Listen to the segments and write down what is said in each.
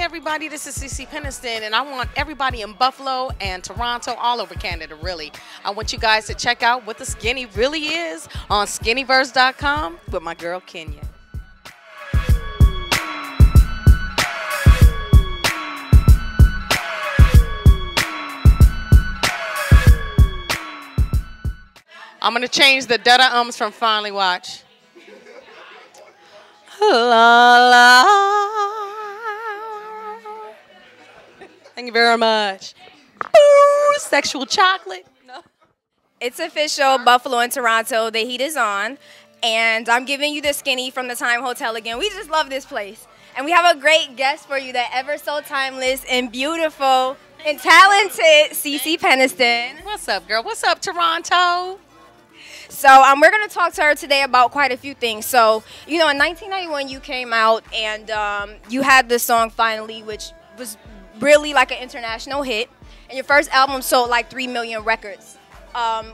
everybody, this is Ce Ce Peniston, and I want everybody in Buffalo and Toronto, all over Canada, really. I want you guys to check out what the Skinni really is on skinniverse.com with my girl Kenya. I'm going to change the da-da-ums from Finally Watch. La, la. Thank you very much. Ooh, sexual chocolate. No. It's official, Buffalo and Toronto, the heat is on. And I'm giving you the Skinni from the Time Hotel again. We just love this place. And we have a great guest for you, that ever so timeless and beautiful and talented Ce Ce Peniston. What's up, girl? What's up, Toronto? So we're going to talk to her today about quite a few things. So, you know, in 1991 you came out and you had the song Finally, which was really like an international hit. And your first album sold like 3 million records.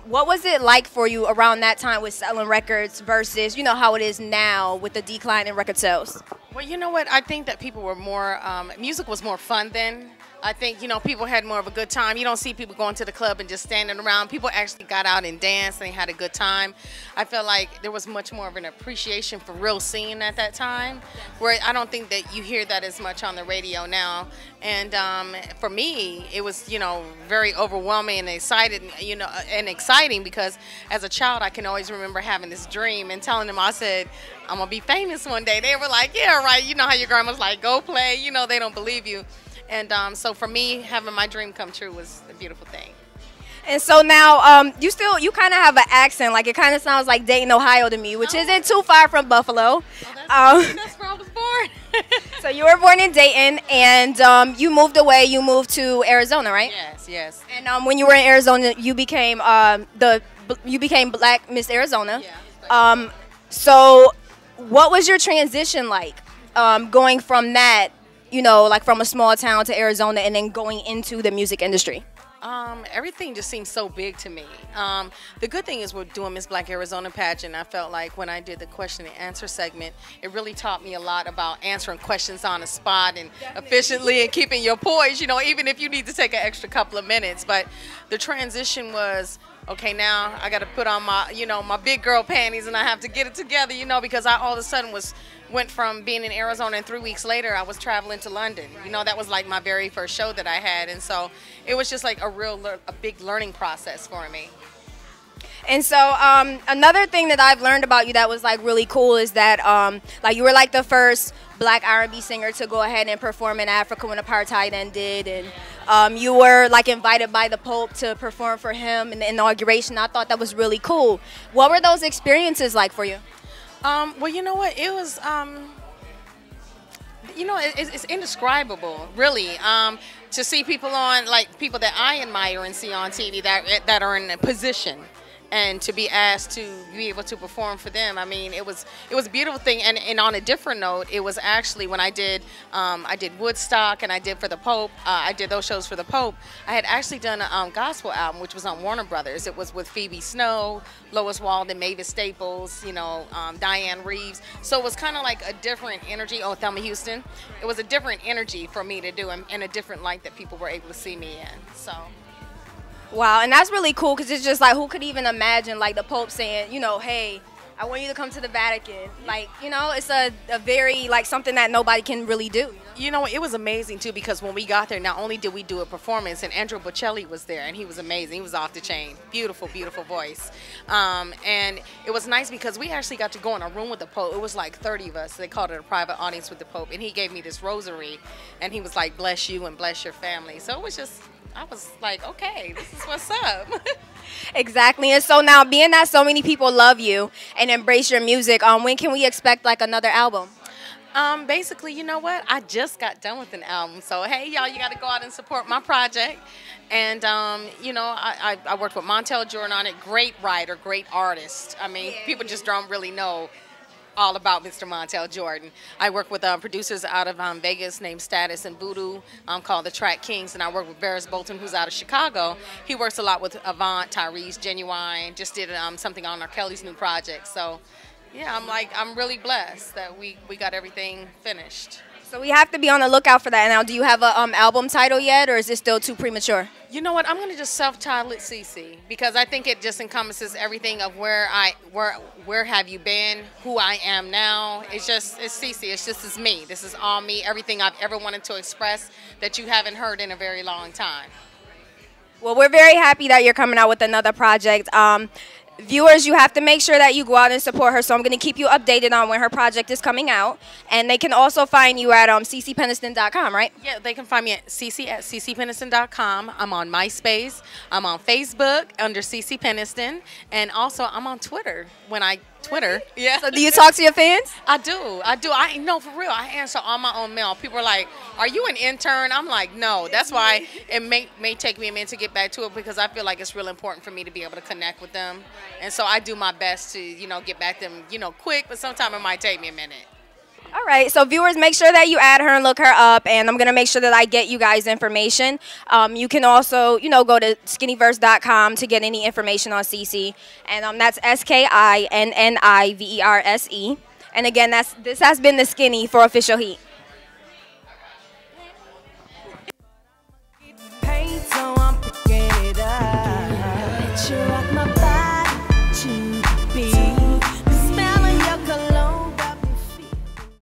What was it like for you around that time with selling records versus, you know, how it is now with the decline in record sales? Well, you know what? I think that people were more, music was more fun then. I think, you know, people had more of a good time. You don't see people going to the club and just standing around. People actually got out and danced and they had a good time. I feel like there was much more of an appreciation for real singing at that time, where I don't think that you hear that as much on the radio now. And for me, it was, you know, very overwhelming and excited, you know, and exciting because as a child, I can always remember having this dream and telling them, I said, I'm going to be famous one day. They were like, yeah, right. You know how your grandma's like, go play. You know, they don't believe you. And so for me, having my dream come true was a beautiful thing. And so now you kind of have an accent. Like, it kind of sounds like Dayton, Ohio to me, which isn't too far from Buffalo. Oh, that's where I was born. So you were born in Dayton, and you moved away. You moved to Arizona, right? Yes, yes. And when you were in Arizona, you became Black Miss Arizona. Yeah. So what was your transition like, going from that, you know, like from a small town to Arizona and then going into the music industry? Everything just seems so big to me. The good thing is we're doing Miss Black Arizona pageant. I felt like when I did the question and answer segment, it really taught me a lot about answering questions on the spot and efficiently and keeping your poise, you know, even if you need to take an extra couple of minutes. But the transition was, okay, now I got to put on my, you know, my big girl panties and I have to get it together, you know, because I all of a sudden went from being in Arizona and 3 weeks later I was traveling to London. You know, that was like my very first show that I had. And so it was just like a big learning process for me. And so another thing that I've learned about you that was like really cool is that like you were like the first Black R&B singer to go ahead and perform in Africa when apartheid ended, and you were like invited by the Pope to perform for him in the inauguration. I thought that was really cool. What were those experiences like for you? Well, you know what? It was, you know, it's indescribable, really, to see people on, like, people that I admire and see on TV that are in a position, and to be asked to be able to perform for them. I mean, it was a beautiful thing. And on a different note, it was actually when I did Woodstock and I did for the Pope. I did those shows for the Pope. I had actually done a gospel album, which was on Warner Brothers. It was with Phoebe Snow, Lois Walden, Mavis Staples, you know, Diane Reeves. So it was kind of like a different energy. Oh, Thelma Houston. It was a different energy for me to do, and a different light that people were able to see me in. So. Wow, and that's really cool because it's just like, who could even imagine like the Pope saying, you know, hey, I want you to come to the Vatican. Like, you know, it's a very, like, something that nobody can really do. You know, it was amazing, too, because when we got there, not only did we do a performance, and Andrew Bocelli was there, and he was amazing. He was off the chain. Beautiful, beautiful voice. And it was nice because we actually got to go in a room with the Pope. It was like 30 of us. They called it a private audience with the Pope, and he gave me this rosary, and he was like, bless you and bless your family. So it was just, I was like, okay, this is what's up. Exactly. And so now, being that so many people love you and embrace your music, when can we expect like another album? Basically, you know what? I just got done with an album. So, hey, y'all, you got to go out and support my project. And, you know, I worked with Montel Jordan on it. Great writer, great artist. I mean, people just don't really know all about Mr. Montel Jordan. I work with producers out of Vegas named Status and Voodoo, called the Track Kings, and I work with Barris Bolton, who's out of Chicago. He works a lot with Avant, Tyrese, Genuine, just did something on R. Kelly's new project. So, yeah, I'm really blessed that we got everything finished. So we have to be on the lookout for that. Now, do you have a album title yet, or is it still too premature? You know what? I'm gonna just self-title it CC because I think it just encompasses everything of where have you been, who I am now. It's CC. It's me. This is all me. Everything I've ever wanted to express that you haven't heard in a very long time. Well, we're very happy that you're coming out with another project. Viewers, you have to make sure that you go out and support her, so I'm going to keep you updated on when her project is coming out. And they can also find you at ccepeniston.com, right? Yeah, they can find me at ccepeniston.com. I'm on MySpace. I'm on Facebook under CC Peniston. And also, I'm on Twitter when I Twitter. Yeah. So do you talk to your fans? I do. I know, for real. I answer all my own mail. People are like, "Are you an intern?" I'm like, "No." That's why it may take me a minute to get back to it because I feel like it's real important for me to be able to connect with them. And so I do my best to, get back to them, quick, but sometimes it might take me a minute. All right, so viewers, make sure that you add her and look her up, and I'm going to make sure that I get you guys information. You can also, go to skinniverse.com to get any information on CC, and that's SKINNIVERSE. And again, this has been the Skinni for Official Heat.